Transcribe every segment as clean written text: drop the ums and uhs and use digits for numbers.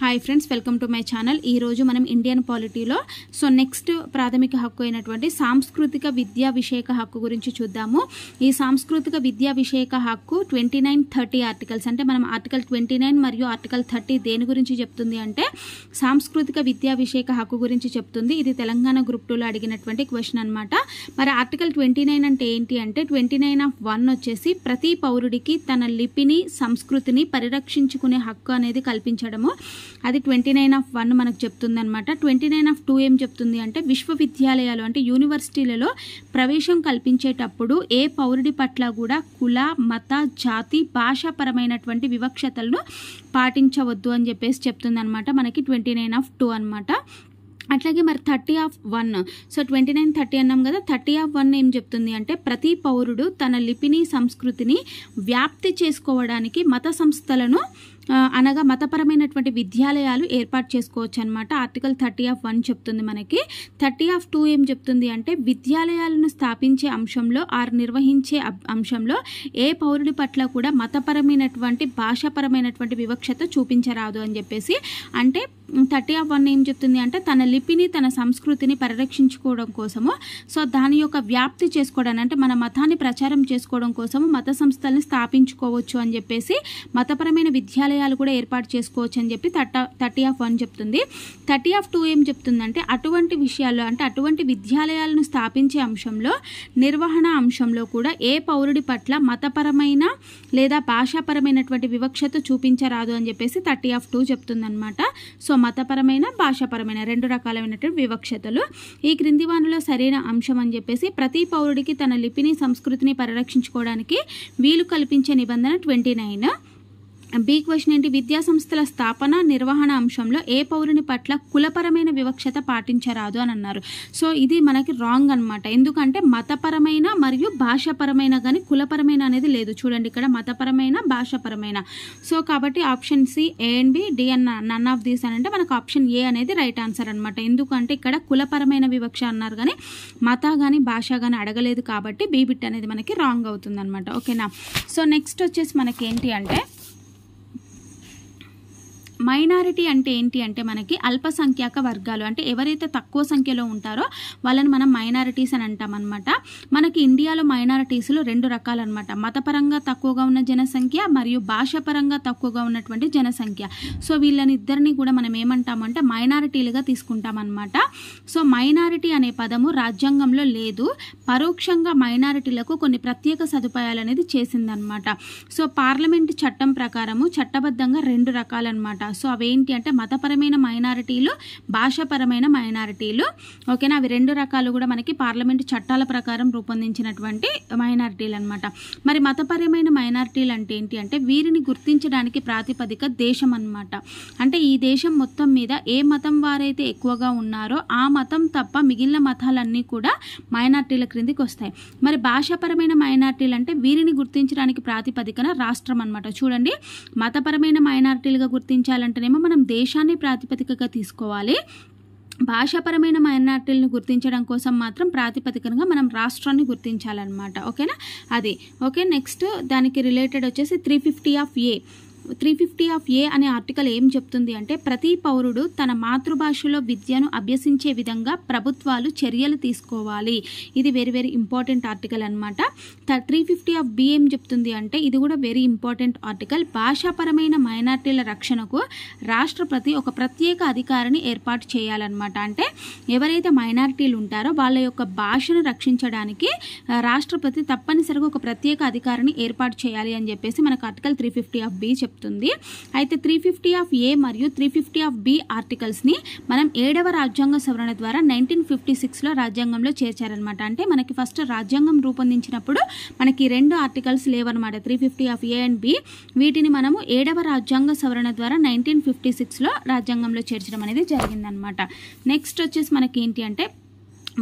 Hi friends, welcome to my channel. ఈరోజు మనం Indian పాలిటీలో next ప్రాథమిక హక్కు అయినటువంటి సాంస్కృతిక విద్యా విషయక హక్కు గురించి చూద్దాము. ఈ సాంస్కృతిక విద్యా విషయక హక్కు 29-30 ఆర్టికల్స్, అంటే మనం ఆర్టికల్ 29 మరియు ఆర్టికల్ 30 దేని గురించి చెప్తుంది అంటే సాంస్కృతిక విద్యా విషయక హక్కు గురించి చెప్తుంది. ఇది తెలంగాణ గ్రూప్ 2లో అడిగినటువంటి క్వశ్చన్ అనమాట. మరి ఆర్టికల్ 29 అంటే ఏంటి అంటే 29(1) వచ్చేసి ప్రతి పౌరుడికి తన లిపిని సంస్కృతిని పరిరక్షించుకునే హక్కు అనేది కల్పించడము. అది 29(1) మనకు చెప్తుంది అనమాట. 29(2) ఏం చెప్తుంది అంటే విశ్వవిద్యాలయాలు అంటే యూనివర్సిటీలలో ప్రవేశం కల్పించేటప్పుడు ఏ పౌరుడి పట్ల కూడా కుల మత జాతి భాషాపరమైనటువంటి వివక్షతలను పాటించవద్దు అని చెప్పేసి చెప్తుంది అనమాట. మనకి 29(2) అనమాట. అట్లాగే మరి 30(1), 29-30 అన్నాం కదా. 30(1) ఏం చెప్తుంది అంటే ప్రతి పౌరుడు తన లిపిని సంస్కృతిని వ్యాప్తి చేసుకోవడానికి మత సంస్థలను అనగా మతపరమైనటువంటి విద్యాలయాలు ఏర్పాటు చేసుకోవచ్చు అనమాట. ఆర్టికల్ 30(1) చెప్తుంది మనకి. 30(2) ఏం చెప్తుంది అంటే విద్యాలయాలను స్థాపించే అంశంలో నిర్వహించే అంశంలో ఏ పౌరుడి పట్ల కూడా మతపరమైనటువంటి భాషాపరమైనటువంటి వివక్షత చూపించరాదు అని చెప్పేసి. అంటే 30(1) ఏం చెప్తుంది అంటే తన లిపిని తన సంస్కృతిని పరిరక్షించుకోవడం కోసము దాని యొక్క వ్యాప్తి చేసుకోవడానికి అంటే మన మతాన్ని ప్రచారం చేసుకోవడం కోసము మత సంస్థల్ని స్థాపించుకోవచ్చు అని చెప్పేసి మతపరమైన విద్యాలయాలు కూడా ఏర్పాటు చేసుకోవచ్చు అని చెప్పి 30(1) చెప్తుంది. 30(2) ఏం చెప్తుందంటే అటువంటి విషయాల్లో అంటే అటువంటి విద్యాలయాలను స్థాపించే అంశంలో నిర్వహణ అంశంలో కూడా ఏ పౌరుడి పట్ల మతపరమైన లేదా భాషాపరమైనటువంటి వివక్షత చూపించరాదు అని చెప్పేసి 30(2) చెప్తుంది అనమాట. మతపరమైన భాషాపరమైన రెండు రకాలైనటువంటి వివక్షతలు ఈ క్రింది వానిలో సరైన అంశం అని చెప్పేసి ప్రతి పౌరుడికి తన లిపిని సంస్కృతిని పరిరక్షించుకోవడానికి వీలు కల్పించే నిబంధన 29. బి క్వశ్చన్ ఏంటి? విద్యా సంస్థల స్థాపన నిర్వహణ అంశంలో ఏ పౌరుని పట్ల కులపరమైన వివక్షత పాటించరాదు అని అన్నారు. ఇది మనకి రాంగ్ అనమాట. ఎందుకంటే మతపరమైన మరియు భాషాపరమైన కానీ కులపరమైన అనేది లేదు. చూడండి ఇక్కడ మతపరమైన భాషాపరమైన. కాబట్టి option C, A and B, D అన్న నన్ ఆఫ్ దీస్ అని అంటే మనకు ఆప్షన్ ఏ అనేది రైట్ ఆన్సర్ అనమాట. ఎందుకంటే ఇక్కడ కులపరమైన వివక్ష అన్నారు కానీ మత కానీ భాష కానీ అడగలేదు కాబట్టి బి బిట్ అనేది మనకి రాంగ్ అవుతుంది అనమాట. ఓకేనా. నెక్స్ట్ వచ్చేసి మనకి ఏంటి అంటే మైనారిటీ అంటే ఏంటి అంటే మనకి అల్పసంఖ్యాక వర్గాలు అంటే ఎవరైతే తక్కువ సంఖ్యలో ఉంటారో వాళ్ళని మనం మైనారిటీస్ అని అంటాం అనమాట. మనకి ఇండియాలో మైనారిటీస్లో రెండు రకాలు అనమాట. మతపరంగా తక్కువగా ఉన్న జనసంఖ్య మరియు భాషాపరంగా తక్కువగా ఉన్నటువంటి జనసంఖ్య. వీళ్ళని ఇద్దరిని కూడా మనం ఏమంటామంటే మైనారిటీలుగా తీసుకుంటాం అనమాట. మైనారిటీ అనే పదము రాజ్యాంగంలో లేదు. పరోక్షంగా మైనారిటీలకు కొన్ని ప్రత్యేక సదుపాయాలు అనేది చేసిందనమాట. పార్లమెంట్ చట్టం ప్రకారము చట్టబద్ధంగా రెండు రకాలన్నమాట. అవేంటి అంటే మతపరమైన మైనారిటీలు, భాషాపరమైన మైనారిటీలు. ఓకేనా. అవి రెండు రకాలు కూడా మనకి పార్లమెంట్ చట్టాల ప్రకారం రూపొందించినటువంటి మైనారిటీలు అనమాట. మరి మతపరమైన మైనారిటీలు అంటే ఏంటి అంటే వీరిని గుర్తించడానికి ప్రాతిపదిక దేశం అనమాట. అంటే ఈ దేశం మొత్తం మీద ఏ మతం వారైతే ఎక్కువగా ఉన్నారో ఆ మతం తప్ప మిగిలిన మతాలన్నీ కూడా మైనారిటీల క్రిందికి వస్తాయి. మరి భాషాపరమైన మైనారిటీలు అంటే వీరిని గుర్తించడానికి ప్రాతిపదికన రాష్ట్రం అనమాట. చూడండి, మతపరమైన మైనారిటీలుగా గుర్తించాలంటేనేమో మనం దేశాన్ని ప్రాతిపదికగా తీసుకోవాలి. భాషాపరమైన మైనారిటీలను గుర్తించడం కోసం మాత్రం ప్రాతిపదికగా మనం రాష్ట్రాన్ని గుర్తించాలన్నమాట. ఓకేనా. అది ఓకే. నెక్స్ట్ దానికి రిలేటెడ్ వచ్చేసి 350(a) అనే ఆర్టికల్ ఏం చెప్తుంది అంటే ప్రతి పౌరుడు తన మాతృభాషలో విద్యను అభ్యసించే విధంగా ప్రభుత్వాలు చర్యలు తీసుకోవాలి. ఇది వెరీ వెరీ ఇంపార్టెంట్ ఆర్టికల్ అనమాట. 350(b) ఏం చెప్తుంది అంటే ఇది కూడా వెరీ ఇంపార్టెంట్ ఆర్టికల్. భాషాపరమైన మైనారిటీల రక్షణకు రాష్ట్రపతి ఒక ప్రత్యేక అధికారిని ఏర్పాటు చేయాలన్నమాట. అంటే ఎవరైతే మైనారిటీలు ఉంటారో వాళ్ళ యొక్క భాషను రక్షించడానికి రాష్ట్రపతి తప్పనిసరిగా ఒక ప్రత్యేక అధికారిని ఏర్పాటు చేయాలి అని చెప్పేసి మనకు ఆర్టికల్ 350(b) చెప్తుంది. అయితే 350(a) మరియు 350(b) ఆర్టికల్స్ని మనం 7వ రాజ్యాంగ సవరణ ద్వారా 1956లో రాజ్యాంగంలో చేర్చారనమాట. అంటే మనకి ఫస్ట్ రాజ్యాంగం రూపొందించినప్పుడు మనకి రెండు ఆర్టికల్స్ లేవన్నమాట, 350(a) అండ్ (b). వీటిని మనము 7వ రాజ్యాంగ సవరణ ద్వారా 1956లో రాజ్యాంగంలో చేర్చడం అనేది జరిగిందనమాట. నెక్స్ట్ వచ్చేసి మనకి ఏంటి అంటే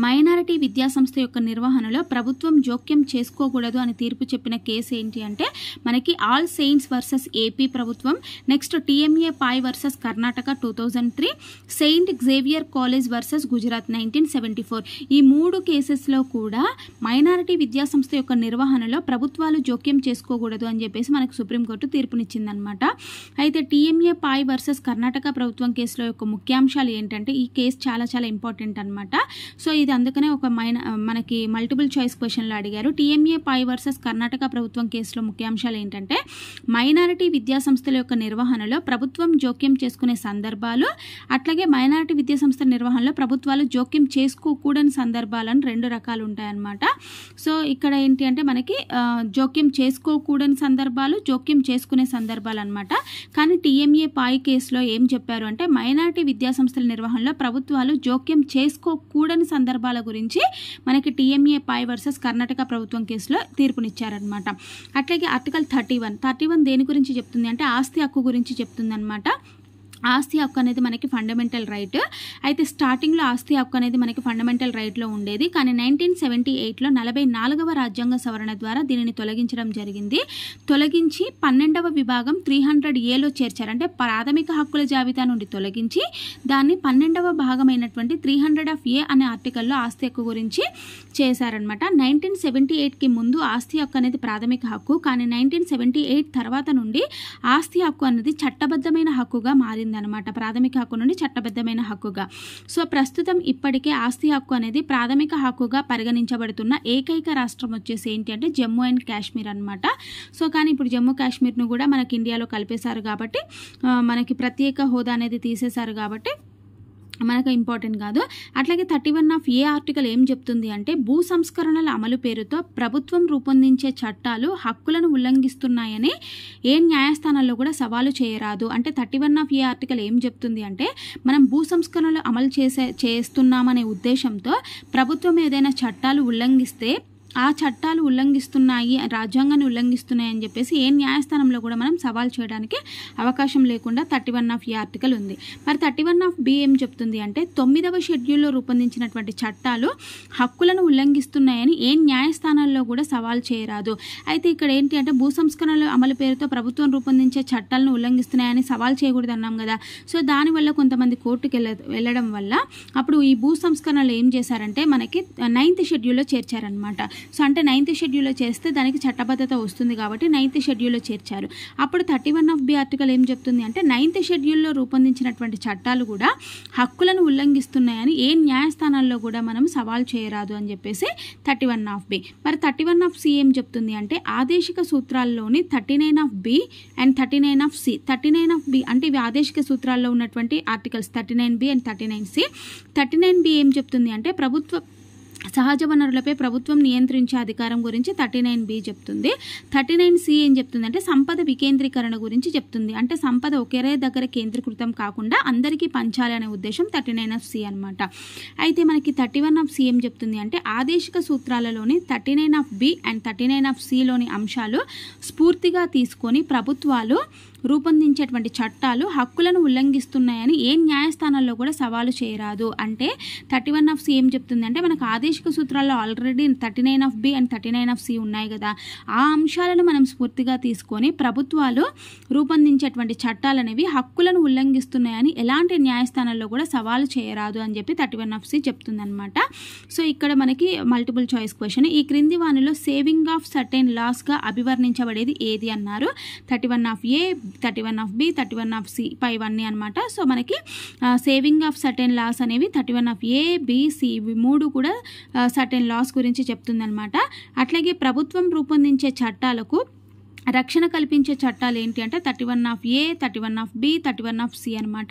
మైనారిటీ విద్యాసంస్థ యొక్క నిర్వహణలో ప్రభుత్వం జోక్యం చేసుకోకూడదు అని తీర్పు చెప్పిన కేసు ఏంటి అంటే మనకి ఆల్ సెయింట్స్ వర్సెస్ ఏపీ ప్రభుత్వం, next TMA Pai versus Karnataka 2003, Saint Xavier college versus Gujarat 1974. ఈ 3 కేసెస్లో కూడా మైనారిటీ విద్యాసంస్థ యొక్క నిర్వహణలో ప్రభుత్వాలు జోక్యం చేసుకోకూడదు అని చెప్పేసి మనకు సుప్రీంకోర్టు తీర్పునిచ్చిందనమాట. అయితే టీఎంఏ పాయ్ వర్సెస్ కర్ణాటక ప్రభుత్వం కేసులో యొక్క ముఖ్యాంశాలు ఏంటంటే ఈ కేసు చాలా చాలా ఇంపార్టెంట్ అనమాట. సో ఇది అందుకనే ఒక మనకి మల్టిపుల్ చాయిస్ క్వశ్చన్లో అడిగారు. టీఎంఏ పాయ్ వర్సెస్ కర్ణాటక ప్రభుత్వం కేసులో ముఖ్యాంశాలు ఏంటంటే మైనారిటీ విద్యాసంస్థల యొక్క నిర్వహణలో ప్రభుత్వం జోక్యం చేసుకునే సందర్భాలు, అట్లాగే మైనారిటీ విద్యాసంస్థల నిర్వహణలో ప్రభుత్వాలు జోక్యం చేసుకోకూడని సందర్భాలను 2 రకాలు ఉంటాయన్నమాట. సో ఇక్కడ ఏంటి అంటే మనకి జోక్యం చేసుకోకూడని సందర్భాలు, జోక్యం చేసుకునే సందర్భాలు అనమాట. కానీ టీఎంఏ పాయ్ కేసులో ఏం చెప్పారు అంటే మైనారిటీ విద్యాసంస్థల నిర్వహణలో ప్రభుత్వాలు జోక్యం చేసుకోకూడని సందర్భాల గురించి మనకి టీఎంఏ పాయ్ వర్సెస్ కర్ణాటక ప్రభుత్వం కేసులో తీర్పునిచ్చారనమాట. అట్లాగే ఆర్టికల్ 31 దేని గురించి చెప్తుంది అంటే ఆస్తి హక్కు గురించి చెప్తుంది అనమాట. ఆస్తి హక్కు అనేది మనకి ఫండమెంటల్ రైట్. అయితే స్టార్టింగ్లో ఆస్తి హక్కు అనేది మనకి ఫండమెంటల్ రైట్లో ఉండేది. కానీ 1978లో 44వ రాజ్యాంగ సవరణ ద్వారా దీనిని తొలగించడం జరిగింది. తొలగించి 12వ విభాగం 300Aలో చేర్చారు. అంటే ప్రాథమిక హక్కుల జాబితా నుండి తొలగించి దాన్ని 12వ భాగమైనటువంటి 300A అనే ఆర్టికల్లో ఆస్తి హక్కు గురించి చేశారనమాట. 1978కి ముందు ఆస్తి హక్కు అనేది ప్రాథమిక హక్కు, కానీ 1978 తర్వాత నుండి ఆస్తి హక్కు అనేది చట్టబద్ధమైన హక్కుగా మారిందనమాట. ప్రాథమిక హక్కు నుండి చట్టబద్ధమైన హక్కుగా. సో ప్రస్తుతం ఇప్పటికే ఆస్తి హక్కు అనేది ప్రాథమిక హక్కుగా పరిగణించబడుతున్న ఏకైక రాష్ట్రం వచ్చేసి ఏంటి అంటే జమ్మూ అండ్ కాశ్మీర్ అనమాట. సో కానీ ఇప్పుడు జమ్మూ కాశ్మీర్ను కూడా మనకి ఇండియాలో కలిపేశారు కాబట్టి మనకి ప్రత్యేక హోదా అనేది తీసేశారు కాబట్టి మనకు ఇంపార్టెంట్ కాదు. అట్లాగే 31A ఆర్టికల్ ఏం చెప్తుంది అంటే భూ సంస్కరణల అమలు పేరుతో ప్రభుత్వం రూపొందించే చట్టాలు హక్కులను ఉల్లంఘిస్తున్నాయని ఏ న్యాయస్థానాల్లో కూడా సవాలు చేయరాదు. అంటే 31A ఆర్టికల్ ఏం చెప్తుంది అంటే మనం భూ సంస్కరణలు అమలు చేస్తున్నామనే ఉద్దేశంతో ప్రభుత్వం ఏదైనా చట్టాలు ఉల్లంఘిస్తే ఆ చట్టాలు ఉల్లంఘిస్తున్నాయి, రాజ్యాంగాన్ని ఉల్లంఘిస్తున్నాయి అని చెప్పేసి ఏ న్యాయస్థానంలో కూడా మనం సవాల్ చేయడానికి అవకాశం లేకుండా 31A ఆర్టికల్ ఉంది. మరి 31B ఏం చెప్తుంది అంటే 9వ షెడ్యూల్లో రూపొందించినటువంటి చట్టాలు హక్కులను ఉల్లంఘిస్తున్నాయని ఏ న్యాయస్థానాల్లో కూడా సవాల్ చేయరాదు. అయితే ఇక్కడ ఏంటి అంటే భూ సంస్కరణల అమలు పేరుతో ప్రభుత్వం రూపొందించే చట్టాలను ఉల్లంఘిస్తున్నాయని సవాల్ చేయకూడదు అన్నాం కదా. సో దానివల్ల కొంతమంది కోర్టుకు వెళ్ళడం వల్ల అప్పుడు ఈ భూ సంస్కరణలు ఏం చేశారంటే మనకి 9th షెడ్యూల్లో చేర్చారనమాట. సో అంటే 9th షెడ్యూల్లో చేస్తే దానికి చట్టబద్ధత వస్తుంది కాబట్టి 9th షెడ్యూల్లో చేర్చారు. అప్పుడు 31B ఆర్టికల్ ఏం చెప్తుంది అంటే 9th షెడ్యూల్లో రూపొందించినటువంటి చట్టాలు కూడా హక్కులను ఉల్లంఘిస్తున్నాయని ఏ న్యాయస్థానాల్లో కూడా మనం సవాల్ చేయరాదు అని చెప్పేసి 31B. మరి 31C ఏం చెప్తుంది అంటే ఆదేశిక సూత్రాల్లోని 39B అండ్ 39C. 39B అంటే ఇవి ఆదేశిక సూత్రాల్లో ఉన్నటువంటి articles 39B and 39C. 39B ఏం చెప్తుంది అంటే ప్రభుత్వ సహజ వనరులపై ప్రభుత్వం నియంత్రించే అధికారం గురించి 39B చెప్తుంది. 39C ఏం చెప్తుంది అంటే సంపద వికేంద్రీకరణ గురించి చెప్తుంది. అంటే సంపద ఒకే దగ్గర కేంద్రీకృతం కాకుండా అందరికీ పంచాలి అనే ఉద్దేశం 39C అనమాట. అయితే మనకి 31C ఏం చెప్తుంది అంటే ఆదేశిక సూత్రాలలోని 39B అండ్ 39Cలోని అంశాలు స్ఫూర్తిగా తీసుకొని ప్రభుత్వాలు రూపొందించేటువంటి చట్టాలు హక్కులను ఉల్లంఘిస్తున్నాయని ఏ న్యాయస్థానాల్లో కూడా సవాలు చేయరాదు. అంటే 31C ఏం చెప్తుంది అంటే మనకు ఆదేశిక సూత్రాల్లో ఆల్రెడీ 39B అండ్ 39C ఉన్నాయి కదా, ఆ అంశాలను మనం స్ఫూర్తిగా తీసుకొని ప్రభుత్వాలు రూపొందించేటువంటి చట్టాలు అనేవి హక్కులను ఉల్లంఘిస్తున్నాయని ఎలాంటి న్యాయస్థానాల్లో కూడా సవాలు చేయరాదు అని చెప్పి 31C చెప్తుంది అనమాట. సో ఇక్కడ మనకి మల్టిపుల్ చాయిస్ క్వశ్చన్. ఈ క్రింది వానిలో సేవింగ్ ఆఫ్ సర్టెన్ లాస్గా అభివర్ణించబడేది ఏది అన్నారు. 31A, 31B, 31C పైవన్నీ అనమాట. సో మనకి సేవింగ్ ఆఫ్ సర్టెన్ లాస్ అనేవి 31A, B, C ఇవి 3 కూడా సర్టెన్ లాస్ గురించి చెప్తుందనమాట. అట్లాగే ప్రభుత్వం రూపొందించే చట్టాలకు రక్షణ కల్పించే చట్టాలు ఏంటి అంటే 31A, 31B, 31C అనమాట.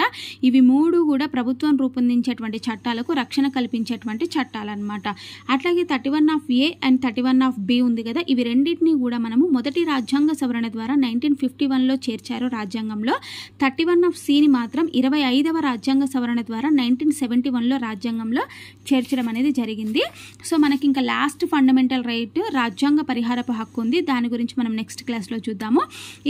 ఇవి 3 కూడా ప్రభుత్వం రూపొందించేటువంటి చట్టాలకు రక్షణ కల్పించేటువంటి చట్టాలన్నమాట. అట్లాగే 31A అండ్ 31B ఉంది కదా, ఇవి రెండింటినీ కూడా మనము మొదటి రాజ్యాంగ సవరణ ద్వారా 1951లో చేర్చారు రాజ్యాంగంలో. 31Cని మాత్రం 25వ రాజ్యాంగ సవరణ ద్వారా 1971లో రాజ్యాంగంలో చేర్చడం అనేది జరిగింది. సో మనకి ఇంకా లాస్ట్ ఫండమెంటల్ రైట్ రాజ్యాంగ పరిహారపు హక్కు ఉంది. దాని గురించి మనం నెక్స్ట్ క్లాస్ క్లాస్లో చూద్దాము.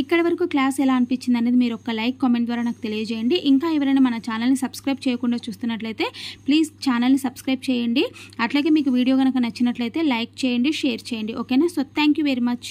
ఇక్కడ వరకు క్లాస్ ఎలా అనిపించింది అనేది మీరు ఒక లైక్ కామెంట్ ద్వారా నాకు తెలియజేయండి. ఇంకా ఎవరైనా మన ఛానల్ని సబ్స్క్రైబ్ చేయకుండా చూస్తున్నట్లయితే ప్లీజ్ ఛానల్ని సబ్స్క్రైబ్ చేయండి. అట్లాగే మీకు వీడియో కనుక నచ్చినట్లయితే లైక్ చేయండి, షేర్ చేయండి. ఓకేనా? So thank you very much.